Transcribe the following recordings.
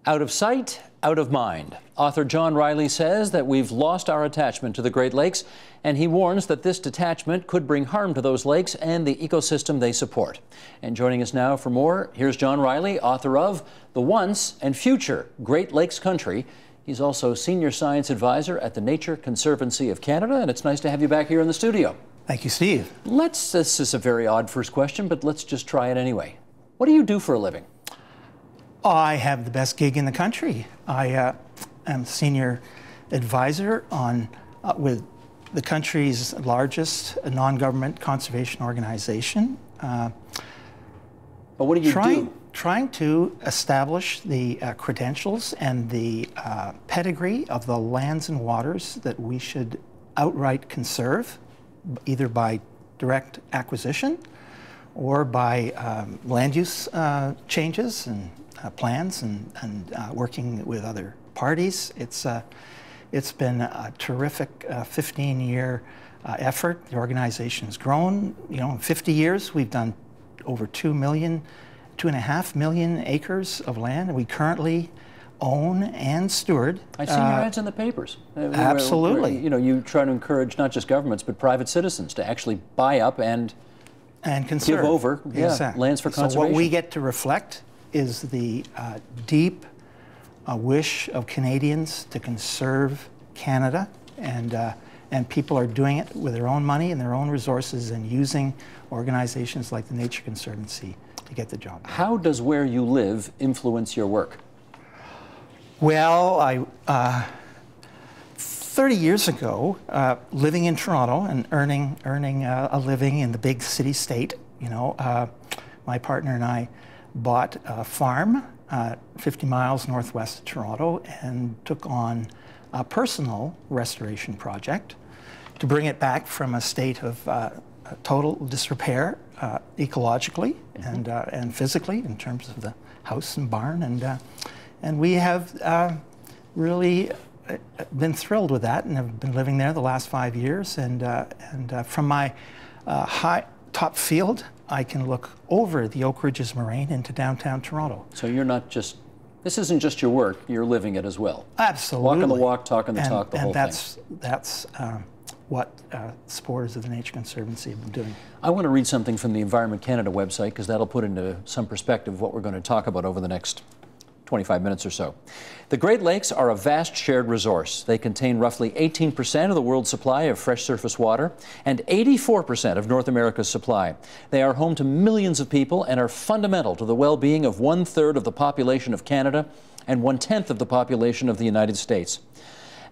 Out of sight, out of mind. Author John Riley says that we've lost our attachment to the Great Lakes, and he warns that this detachment could bring harm to those lakes and the ecosystem they support. And joining us now for more, here's John Riley, author of The Once and Future Great Lakes Country. He's also Senior Science Advisor at the Nature Conservancy of Canada, and it's nice to have you back here in the studio. Thank you, Steve. This is a very odd first question, but let's just try it anyway. What do you do for a living? I have the best gig in the country. I am Senior Advisor with the country's largest non-government conservation organization. But what do you do? Trying to establish the credentials and the pedigree of the lands and waters that we should outright conserve, either by direct acquisition or by land use changes and plans and working with other parties. It's been a terrific 15-year effort. The organization has grown. You know, in 50 years, we've done over 2.5 million acres of land. We currently own and steward. I see your ads in the papers. Absolutely. You know, you try to encourage not just governments, but private citizens to actually buy up and conserve. Give over Exactly. lands for conservation. So what we get to reflect is the deep wish of Canadians to conserve Canada, and people are doing it with their own money and their own resources and using organizations like the Nature Conservancy to get the job done. How does where you live influence your work? Well, 30 years ago, living in Toronto and earning a living in the big city state, you know, my partner and I bought a farm 50 miles northwest of Toronto and took on a personal restoration project to bring it back from a state of total disrepair ecologically and physically in terms of the house and barn, and we have really been thrilled with that and have been living there the last 5 years, and from my high top field I can look over the Oak Ridges Moraine into downtown Toronto. So you're not just, this isn't just your work, you're living it as well. Absolutely. Walking the walk, talking the talk, the whole thing. And that's what supporters of the Nature Conservancy have been doing. I want to read something from the Environment Canada website because that'll put into some perspective what we're going to talk about over the next 25 minutes or so. The Great Lakes are a vast shared resource. They contain roughly 18% of the world's supply of fresh surface water and 84% of North America's supply. They are home to millions of people and are fundamental to the well-being of 1/3 of the population of Canada and 1/10 of the population of the United States.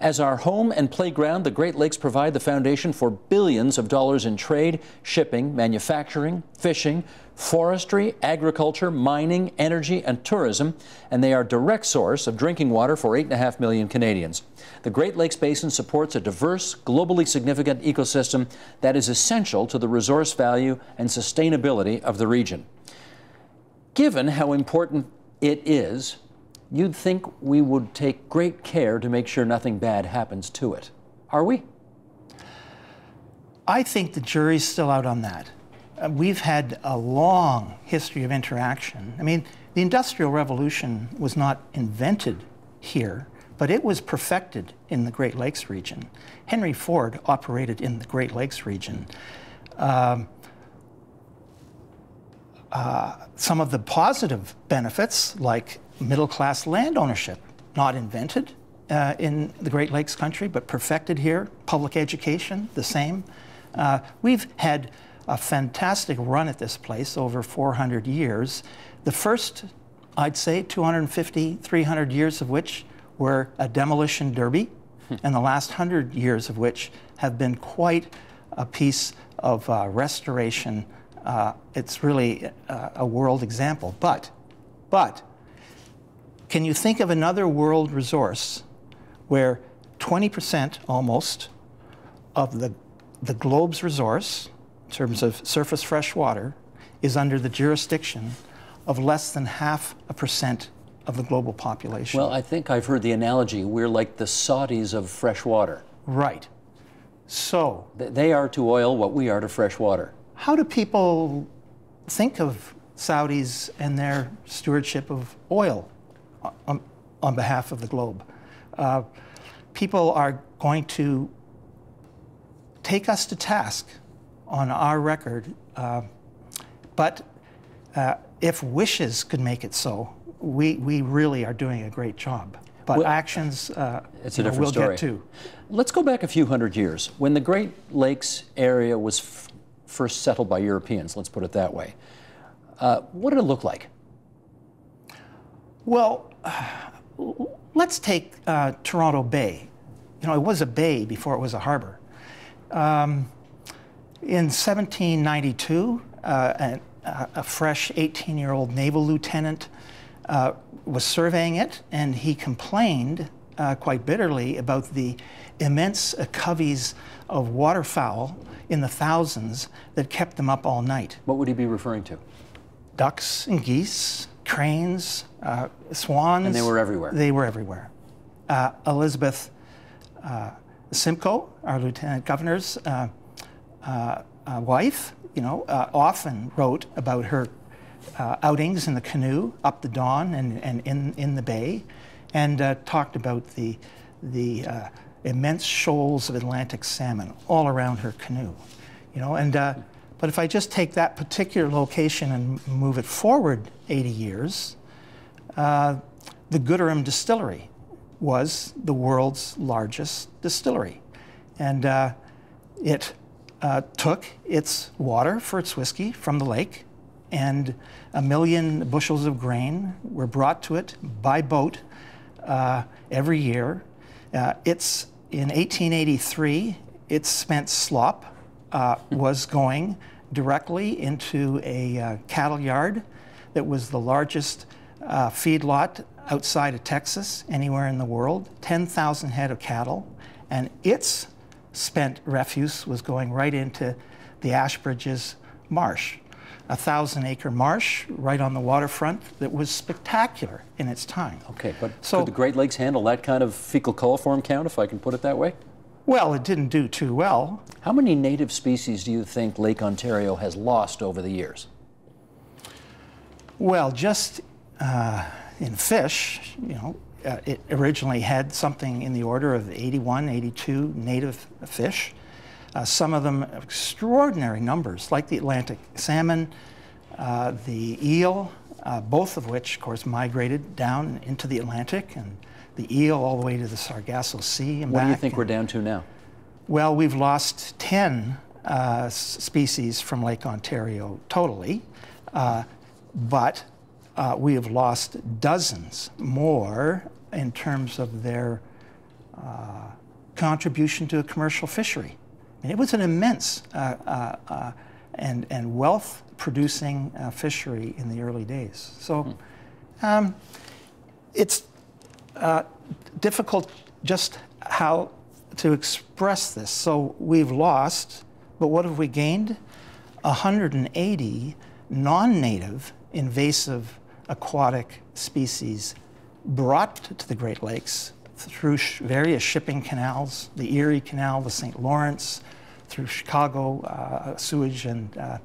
As our home and playground, the Great Lakes provide the foundation for billions of dollars in trade, shipping, manufacturing, fishing, forestry, agriculture, mining, energy, and tourism, and they are a direct source of drinking water for 8.5 million Canadians. The Great Lakes Basin supports a diverse, globally significant ecosystem that is essential to the resource value and sustainability of the region. Given how important it is, you'd think we would take great care to make sure nothing bad happens to it. Are we? I think the jury's still out on that. We've had a long history of interaction. I mean, the Industrial Revolution was not invented here, but it was perfected in the Great Lakes region. Henry Ford operated in the Great Lakes region. Some of the positive benefits, like middle-class land ownership, not invented in the Great Lakes country, but perfected here. Public education, the same. We've had a fantastic run at this place over 400 years. The first, I'd say, 250, 300 years of which were a demolition derby, and the last 100 years of which have been quite a piece of restoration. It's really a world example. But, can you think of another world resource where 20% almost of the globe's resource, in terms of surface fresh water, is under the jurisdiction of less than 0.5% of the global population? Well, I think I've heard the analogy, we're like the Saudis of fresh water. Right. So they are to oil what we are to fresh water. How do people think of Saudis and their stewardship of oil? on behalf of the globe. People are going to take us to task on our record, but if wishes could make it so, we really are doing a great job. But well, actions, it's a different story. Get to. Let's go back a few hundred years. When the Great Lakes area was first settled by Europeans, let's put it that way, what did it look like? Well, let's take Toronto Bay. You know, it was a bay before it was a harbor. In 1792, a fresh 18-year-old naval lieutenant was surveying it, and he complained quite bitterly about the immense coveys of waterfowl in the thousands that kept them up all night. What would he be referring to? Ducks and geese, cranes, swans. And they were everywhere. They were everywhere. Elizabeth Simcoe, our lieutenant governor's wife, you know, often wrote about her outings in the canoe up the Don and in the bay, and talked about the immense shoals of Atlantic salmon all around her canoe, you know. And but if I just take that particular location and move it forward 80 years, the Gooderham Distillery was the world's largest distillery, and it took its water for its whiskey from the lake, and 1 million bushels of grain were brought to it by boat every year. In 1883, its spent slop was going directly into a cattle yard that was the largest feedlot outside of Texas, anywhere in the world, 10,000 head of cattle, and its spent refuse was going right into the Ashbridges Marsh, a 1,000-acre marsh right on the waterfront that was spectacular in its time. Okay, but could the Great Lakes handle that kind of fecal coliform count, if I can put it that way? Well, it didn't do too well. How many native species do you think Lake Ontario has lost over the years? Well, just in fish, you know, it originally had something in the order of 81, 82 native fish. Some of them extraordinary numbers, like the Atlantic salmon, the eel, both of which, of course, migrated down into the Atlantic, and the eel all the way to the Sargasso Sea and back. What do you think we're down to now? Well, we've lost 10 species from Lake Ontario totally, but we have lost dozens more in terms of their contribution to a commercial fishery. And it was an immense and wealth-producing fishery in the early days. So it's difficult just how to express this. So we've lost, but what have we gained? 180 non-native invasive aquatic species brought to the Great Lakes through various shipping canals, the Erie Canal, the St. Lawrence, through Chicago sewage and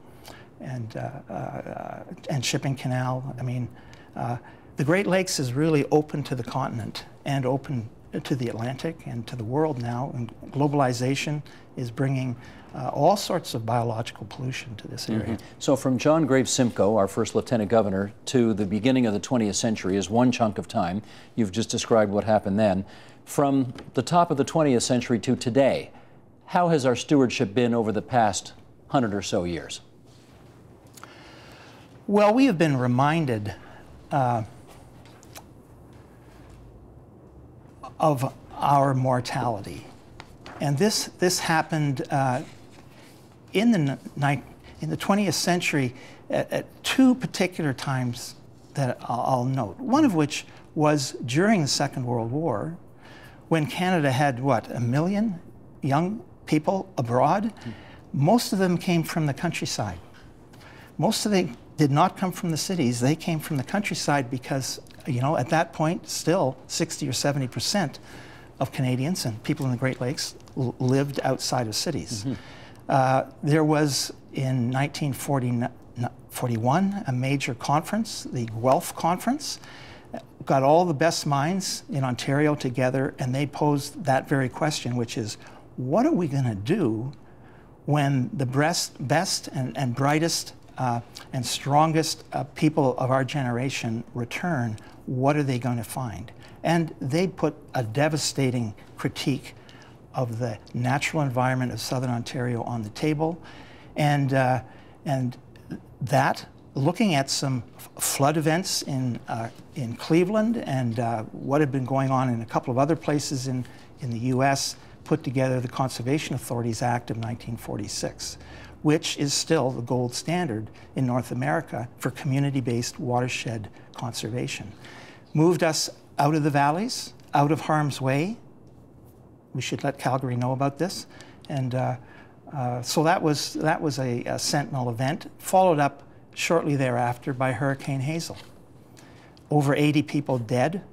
shipping canal. I mean, the Great Lakes is really open to the continent and open to the Atlantic and to the world now, and globalization is bringing all sorts of biological pollution to this area. So from John Graves Simcoe, our first Lieutenant Governor, to the beginning of the 20th century is one chunk of time. You've just described what happened then. From the top of the 20th century to today, how has our stewardship been over the past 100 or so years? Well, we have been reminded of our mortality. And this happened in the 20th century at two particular times that I'll note. One of which was during the Second World War, when Canada had, what, 1 million young people abroad? Most of them came from the countryside. Most of them did not come from the cities. They came from the countryside because, you know, at that point, still 60 or 70% of Canadians and people in the Great Lakes lived outside of cities. There was, in 1941, a major conference, the Guelph Conference, got all the best minds in Ontario together, and they posed that very question, which is, what are we going to do when the best and brightest and strongest people of our generation return? What are they going to find? And they put a devastating critique of the natural environment of Southern Ontario on the table, and that, looking at some flood events in Cleveland and what had been going on in a couple of other places in the U.S., put together the Conservation Authorities Act of 1946, which is still the gold standard in North America for community-based watershed conservation. Moved us out of the valleys, out of harm's way. We should let Calgary know about this. And so that was a sentinel event, followed up shortly thereafter by Hurricane Hazel. Over 80 people dead,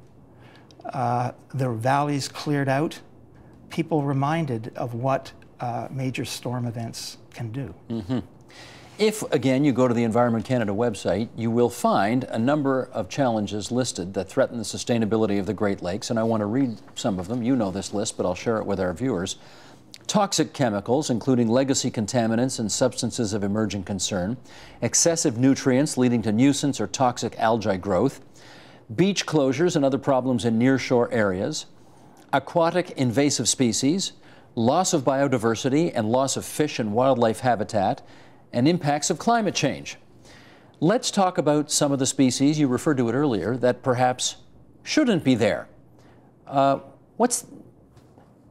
the valleys cleared out, people reminded of what major storm events can do. Mm-hmm. If, again, you go to the Environment Canada website, you will find a number of challenges listed that threaten the sustainability of the Great Lakes, and I want to read some of them. You know this list, but I'll share it with our viewers. Toxic chemicals, including legacy contaminants and substances of emerging concern, excessive nutrients leading to nuisance or toxic algae growth, beach closures and other problems in nearshore areas, aquatic invasive species, loss of biodiversity and loss of fish and wildlife habitat, and impacts of climate change. Let's talk about some of the species, you referred to it earlier, that perhaps shouldn't be there.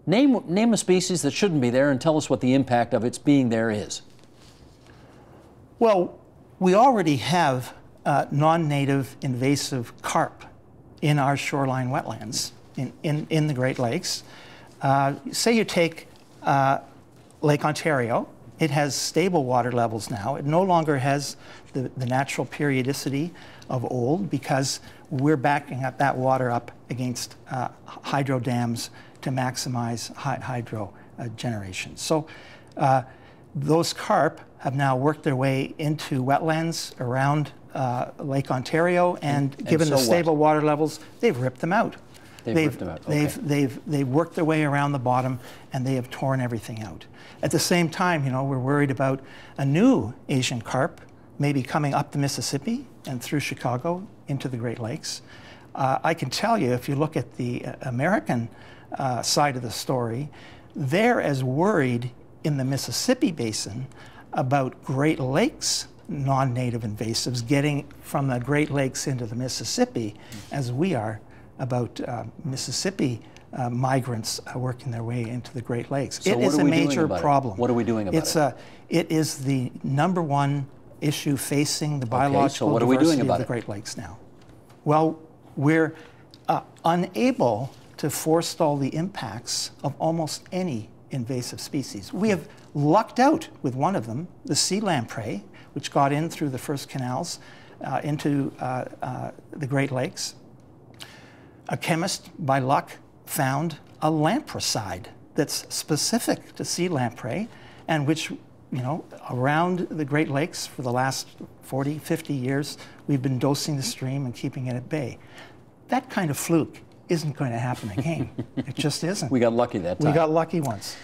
Name a species that shouldn't be there and tell us what the impact of its being there is. Well, we already have non-native invasive carp in our shoreline wetlands in the Great Lakes. Say you take Lake Ontario. It has stable water levels now. It no longer has the natural periodicity of old because we're backing up that water up against hydro dams to maximize hydro generation. So those carp have now worked their way into wetlands around Lake Ontario, and given the stable water levels, they've ripped them out. They've ripped them out. Okay. They've worked their way around the bottom, and they have torn everything out. At the same time, you know, we're worried about a new Asian carp maybe coming up the Mississippi and through Chicago into the Great Lakes. I can tell you, if you look at the American side of the story, they're as worried in the Mississippi Basin about Great Lakes non-native invasives getting from the Great Lakes into the Mississippi as we are about Mississippi migrants working their way into the Great Lakes. So it is a major problem. What are we doing about it? It is the #1 issue facing the biological diversity of the Great Lakes now. Well, we're unable to forestall the impacts of almost any invasive species. We have lucked out with one of them, the sea lamprey, which got in through the first canals into the Great Lakes. A chemist, by luck, found a lampricide that's specific to sea lamprey, and which, you know, around the Great Lakes for the last 40, 50 years, we've been dosing the stream and keeping it at bay. That kind of fluke isn't going to happen again. It just isn't. We got lucky that time. We got lucky once.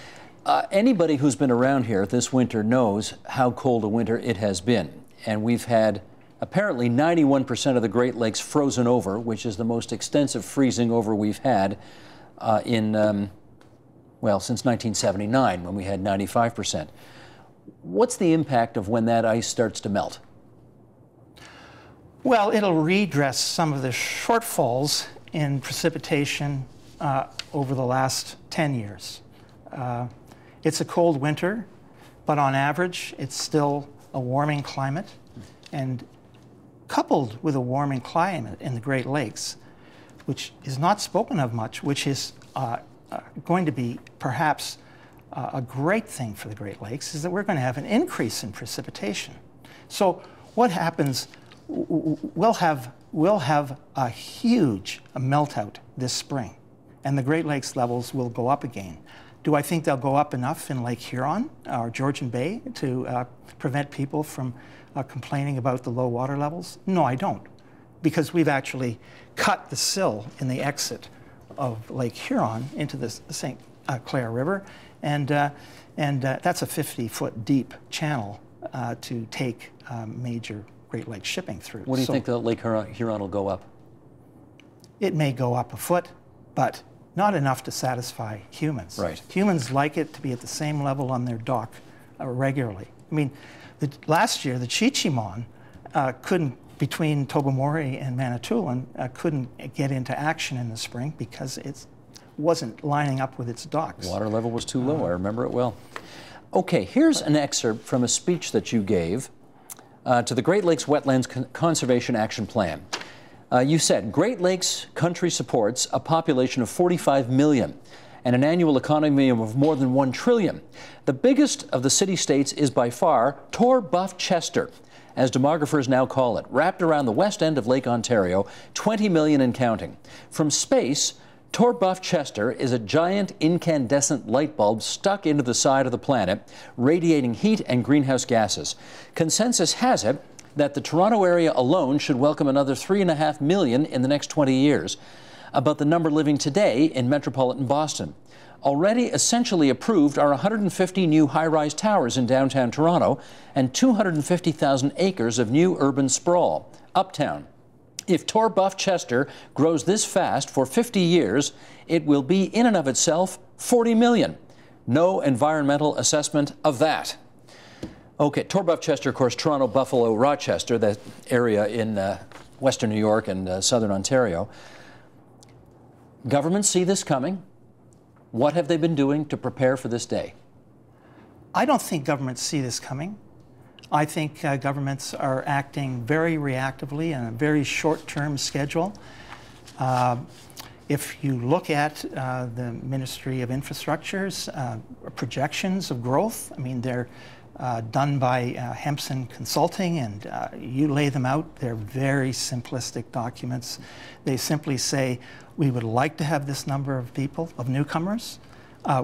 Anybody who's been around here this winter knows how cold a winter it has been. And we've had apparently 91% of the Great Lakes frozen over, which is the most extensive freezing over we've had since 1979, when we had 95%. What's the impact of when that ice starts to melt? Well, it'll redress some of the shortfalls in precipitation over the last 10 years. It's a cold winter, but on average, it's still a warming climate. And coupled with a warming climate in the Great Lakes, which is not spoken of much, which is going to be perhaps a great thing for the Great Lakes, is that we're going to have an increase in precipitation. So what happens, we'll have a huge meltout this spring, and the Great Lakes levels will go up again. Do I think they'll go up enough in Lake Huron or Georgian Bay to prevent people from complaining about the low water levels? No, I don't, because we've actually cut the sill in the exit of Lake Huron into the St. Clair River, and that's a 50-foot deep channel to take major Great Lakes shipping through. What do you think the Lake Huron will go up? It may go up a foot, but not enough to satisfy humans. Right. Humans like it to be at the same level on their dock regularly. I mean, last year, the Chichimon couldn't, between Tobermory and Manitoulin, couldn't get into action in the spring because it wasn't lining up with its docks. Water level was too low. I remember it well. Okay, here's an excerpt from a speech that you gave to the Great Lakes Wetlands Conservation Action Plan. You said, Great Lakes country supports a population of 45 million and an annual economy of more than 1 trillion. The biggest of the city-states is by far Tor-Buff-Chester, as demographers now call it, wrapped around the west end of Lake Ontario, 20 million and counting. From space, Tor-Buff-Chester is a giant incandescent light bulb stuck into the side of the planet, radiating heat and greenhouse gases. Consensus has it that the Toronto area alone should welcome another 3.5 million in the next 20 years, about the number living today in metropolitan Boston. Already essentially approved are 150 new high-rise towers in downtown Toronto and 250,000 acres of new urban sprawl uptown. If Tor-Buff-Chester grows this fast for 50 years, it will be in and of itself 40 million. No environmental assessment of that. Okay, Tor-Buff-Chester, of course, Toronto, Buffalo, Rochester, that area in western New York and southern Ontario. Governments see this coming. What have they been doing to prepare for this day? I don't think governments see this coming. I think governments are acting very reactively on a very short-term schedule. If you look at the Ministry of Infrastructure's projections of growth, I mean, they're done by Hempson Consulting, and you lay them out. They're very simplistic documents. They simply say, we would like to have this number of people, of newcomers.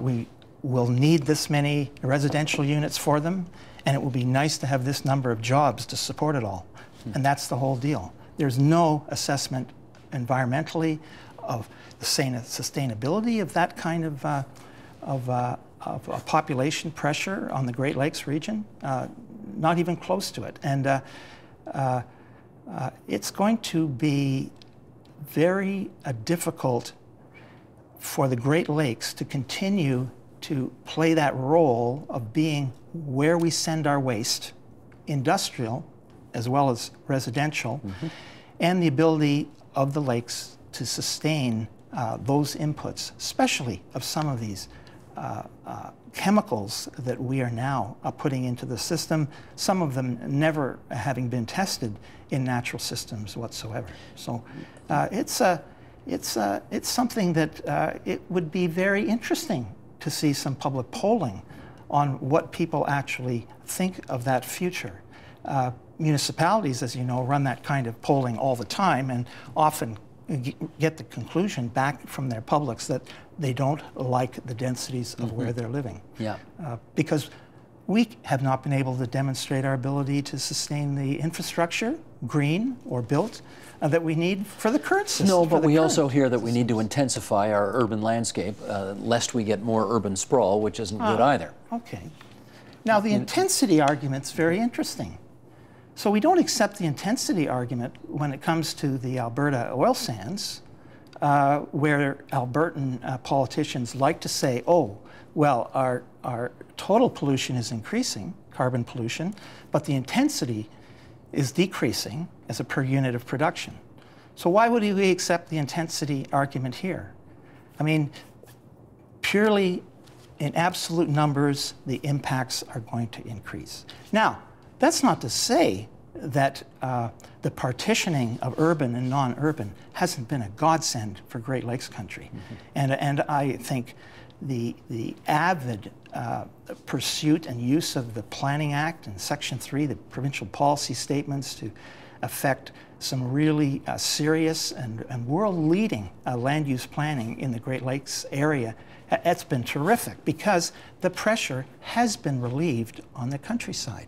We will need this many residential units for them, and it will be nice to have this number of jobs to support it all. And that's the whole deal. There's no assessment environmentally of the sustainability of that kind of population pressure on the Great Lakes region, not even close to it. And it's going to be very difficult for the Great Lakes to continue to play that role of being where we send our waste, industrial as well as residential, and the ability of the lakes to sustain those inputs, especially of some of these chemicals that we are now putting into the system, some of them never having been tested in natural systems whatsoever. So it's something that it would be very interesting to see some public polling on what people actually think of that future. Municipalities, as you know, run that kind of polling all the time and often get the conclusion back from their publics that they don't like the densities of where they're living. Yeah. Because we have not been able to demonstrate our ability to sustain the infrastructure, green or built, that we need for the current system. No, but we also hear that we need to intensify our urban landscape lest we get more urban sprawl, which isn't good either. Okay. Now, the intensity argument's very interesting. So we don't accept the intensity argument when it comes to the Alberta oil sands, where Albertan politicians like to say, oh, well, our total pollution is increasing, carbon pollution, but the intensity is decreasing as a per unit of production. So why would we accept the intensity argument here? I mean, purely in absolute numbers, the impacts are going to increase. Now, that's not to say that the partitioning of urban and non-urban hasn't been a godsend for Great Lakes country. And I think the avid pursuit and use of the Planning Act and Section 3, the provincial policy statements to affect some really serious and world-leading land use planning in the Great Lakes area, it's been terrific because the pressure has been relieved on the countryside.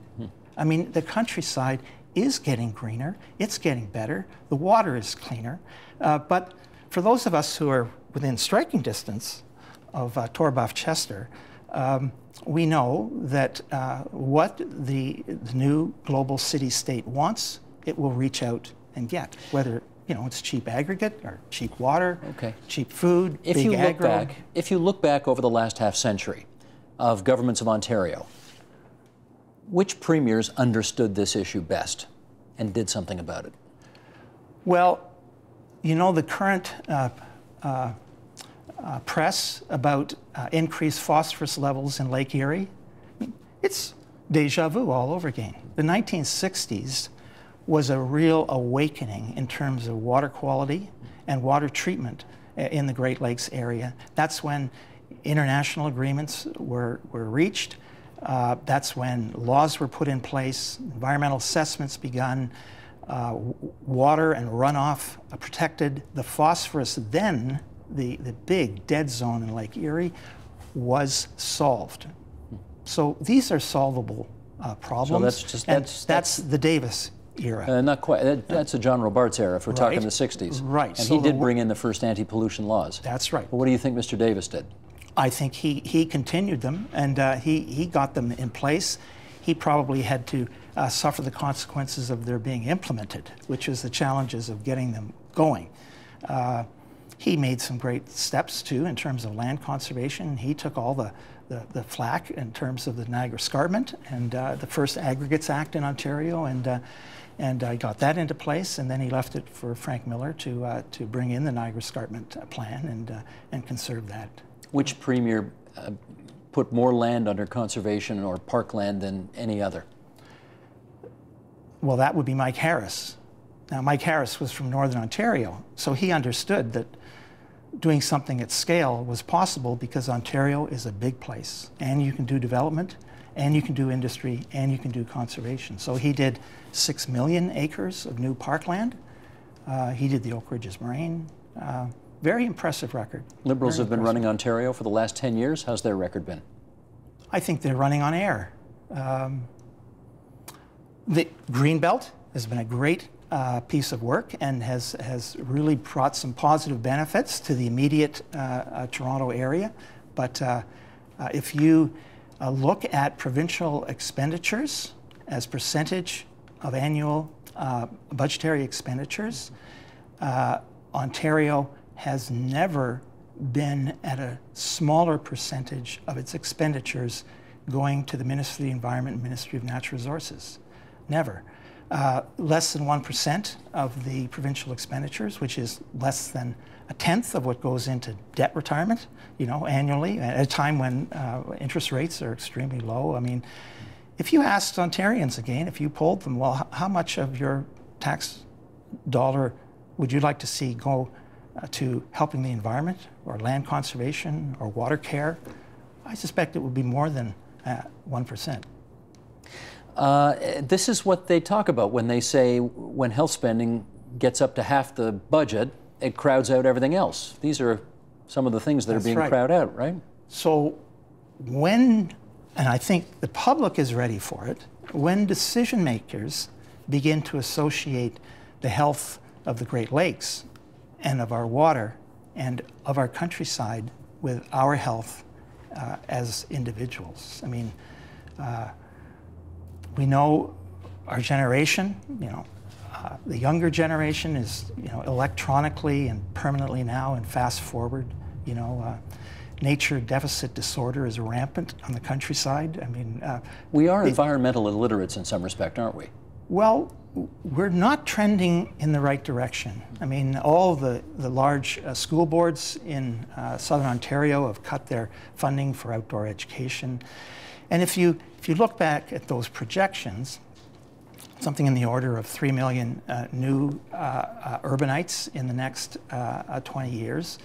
I mean, the countryside is getting greener, it's getting better, the water is cleaner. But for those of us who are within striking distance of Torbaf-Chester, we know that what the new global city-state wants, it will reach out and get, whether it's cheap aggregate or cheap water, cheap food, big agro. If you look back over the last half century of governments of Ontario, which premiers understood this issue best and did something about it? Well, the current press about increased phosphorus levels in Lake Erie, it's deja vu all over again. The 1960s was a real awakening in terms of water quality and water treatment in the Great Lakes area. That's when international agreements were reached. That's when laws were put in place, environmental assessments begun, water and runoff protected. The phosphorus then, the big dead zone in Lake Erie, was solved. So these are solvable problems. So that's the Davis era. Not quite. That's a John Robarts era, if we're talking the 60s. Right. And he did bring in the first anti-pollution laws. That's right. But what do you think Mr. Davis did? I think he continued them, and he got them in place. He probably had to suffer the consequences of their being implemented, which is the challenges of getting them going. He made some great steps, too, in terms of land conservation. He took all the flack in terms of the Niagara Escarpment and the first Aggregates Act in Ontario, and got that into place, and then he left it for Frank Miller to bring in the Niagara Escarpment plan and conserve that. Which premier put more land under conservation or parkland than any other? Well, that would be Mike Harris. Now, Mike Harris was from Northern Ontario, so he understood that doing something at scale was possible because Ontario is a big place, and you can do development, and you can do industry, and you can do conservation. So he did 6 million acres of new parkland. He did the Oak Ridges Moraine. Very impressive record. Liberals have been running Ontario for the last 10 years. How's their record been? I think they're running on air. The Greenbelt has been a great piece of work and has really brought some positive benefits to the immediate Toronto area. But if you look at provincial expenditures as percentage of annual budgetary expenditures, Ontario has never been at a smaller percentage of its expenditures going to the Ministry of the Environment and Ministry of Natural Resources. Never. Less than 1% of the provincial expenditures, which is less than a tenth of what goes into debt retirement, annually, at a time when interest rates are extremely low. I mean, if you asked Ontarians again, if you polled them, well, how much of your tax dollar would you like to see go to helping the environment or land conservation or water care? I suspect it would be more than 1%. This is what they talk about when they say when health spending gets up to half the budget, it crowds out everything else. These are some of the things that are being crowded out, right? So when, and I think the public is ready for it, when decision makers begin to associate the health of the Great Lakes and of our water and of our countryside with our health as individuals. I mean, we know our generation, the younger generation is, electronically and permanently now and fast forward. Nature deficit disorder is rampant on the countryside. I mean, we are environmental illiterates in some respect, aren't we? Well, we're not trending in the right direction. I mean, all the large school boards in Southern Ontario have cut their funding for outdoor education. And if you look back at those projections, something in the order of 3 million new urbanites in the next 20 years,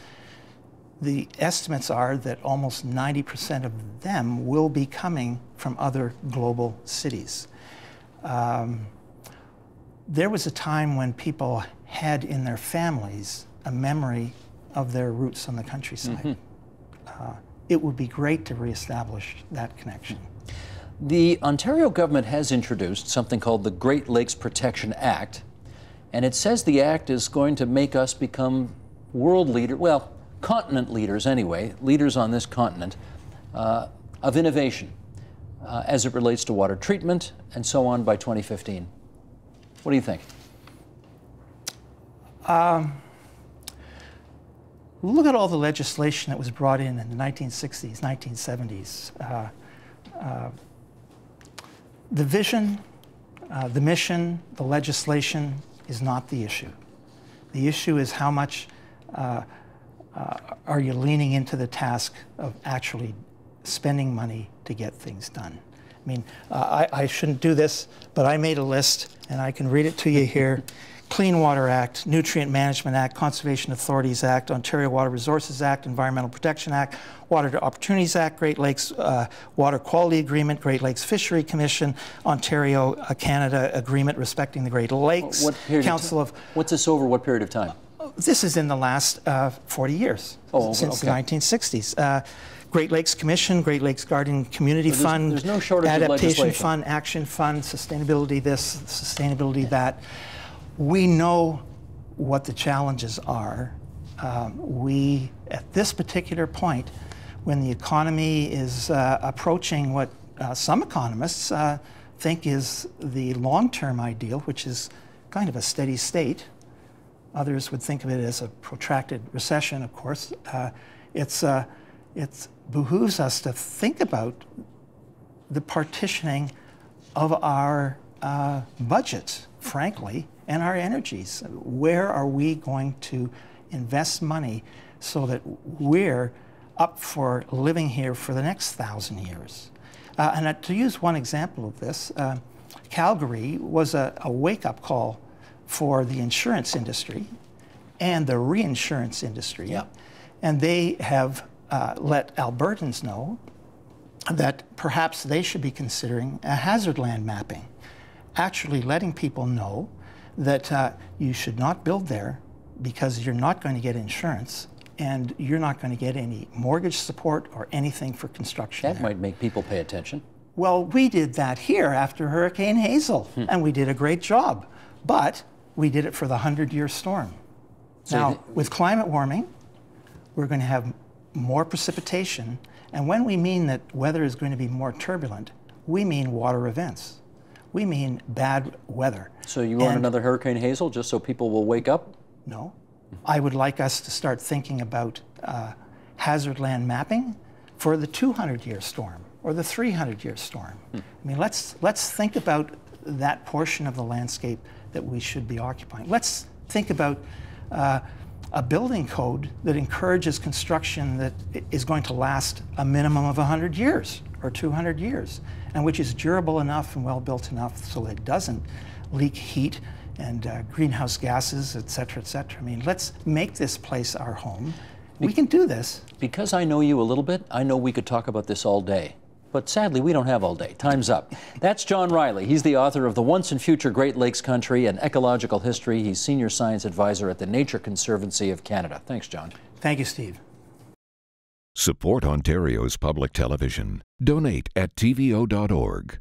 the estimates are that almost 90% of them will be coming from other global cities. There was a time when people had in their families a memory of their roots on the countryside. It would be great to reestablish that connection. The Ontario government has introduced something called the Great Lakes Protection Act, and it says the act is going to make us become world leaders, well, continent leaders anyway, leaders on this continent of innovation as it relates to water treatment and so on by 2015. What do you think? Look at all the legislation that was brought in the 1960s, 1970s. The vision, the mission, the legislation is not the issue. The issue is how much are you leaning into the task of actually spending money to get things done. I mean, I shouldn't do this, but I made a list, and I can read it to you here. Clean Water Act, Nutrient Management Act, Conservation Authorities Act, Ontario Water Resources Act, Environmental Protection Act, Water Opportunities Act, Great Lakes Water Quality Agreement, Great Lakes Fishery Commission, Ontario Canada Agreement respecting the Great Lakes. What's this over what period of time? This is in the last 40 years, since the 1960s. Great Lakes Commission, Great Lakes Garden Community Fund, there's no shortage of Adaptation legislation. Fund, Action Fund, Sustainability this, Sustainability that. We know what the challenges are. We, at this particular point, when the economy is approaching what some economists think is the long-term ideal, which is kind of a steady state. Others would think of it as a protracted recession, of course. It behooves us to think about the partitioning of our budgets, frankly, and our energies. Where are we going to invest money so that we're up for living here for the next 1,000 years? And to use one example of this, Calgary was a wake-up call for the insurance industry and the reinsurance industry. Yeah. And they have let Albertans know that perhaps they should be considering a hazard land mapping, actually letting people know that you should not build there because you're not going to get insurance and you're not going to get any mortgage support or anything for construction. That might make people pay attention. Well, we did that here after Hurricane Hazel, and we did a great job, but we did it for the 100-year storm. So now, with climate warming, we're going to have more precipitation, and when we mean that weather is going to be more turbulent, we mean water events. We mean bad weather. So you want another Hurricane Hazel just so people will wake up? No. I would like us to start thinking about hazard land mapping for the 200-year storm or the 300-year storm. I mean, let's think about that portion of the landscape that we should be occupying. Let's think about a building code that encourages construction that is going to last a minimum of 100 years or 200 years, and which is durable enough and well built enough so that it doesn't leak heat and greenhouse gases, et cetera, et cetera. I mean, let's make this place our home. We can do this. Because I know you a little bit, I know we could talk about this all day. But sadly, we don't have all day. Time's up. That's John Riley. He's the author of The Once and Future Great Lakes Country and Ecological History. He's Senior Science Advisor at the Nature Conservancy of Canada. Thanks, John. Thank you, Steve. Support Ontario's public television. Donate at tvo.org.